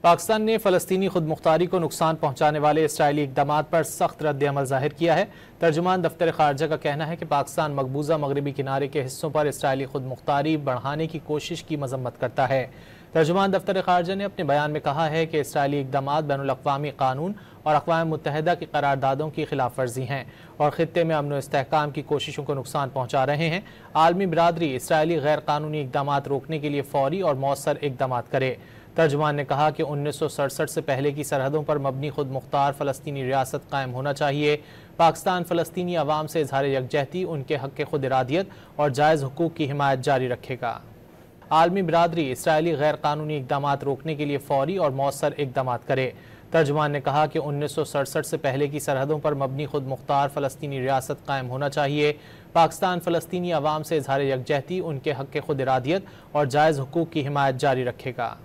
پاکستان نے فلسطینی خود مختاری کو نقصان پہنچانے والے اسرائیلی اقدامات پر سخت رد عمل ظاہر کیا ہے۔ ترجمان دفتر خارجہ کا کہنا ہے کہ پاکستان مقبوضہ مغربی کنارے کے حصوں پر اسرائیلی خود مختاری بڑھانے کی کوشش کی مذمت کرتا ہے۔ ترجمان دفتر خارجہ نے اپنے بیان میں کہا ہے کہ اسرائیلی اقدامات بین الاقوامی قانون اور اقوام متحدہ کی قراردادوں کی خلاف ورزی ہیں اور خطے میں امن و استحکام کی کوششوں کو نقصان پہنچا رہے ہیں۔ عالمی برادری اسرائیلی غیر قانونی اقدامات روکنے کے لیے فوری اور مؤثر اقدامات کرے۔ ترجمان نے کہا کہ 1967 سے پہلے کی سرحدوں پر مبنی خود مختار فلسطینی ریاست قائم ہونا چاہیے۔ پاکستان فلسطینی عوام سے اظہار یکجہتی، ان کے حق خود ارادیت اور جائز حقوق کی حمایت جاری رکھے گا۔ عالمی برادری اسرائیلی غیر قانونی اقدامات روکنے کے لیے فوری اور مؤثر اقدامات کرے۔ ترجمان نے کہا کہ 1967 سے پہلے کی سرحدوں پر مبنی خود مختار فلسطینی ریاست قائم ہونا چاہیے۔ پاکستان فلسطینی عوام سے اظہار یکجہتی، ان کے حق خود ارادیت اور جائز حقوق کی حمایت جاری رکھے گا۔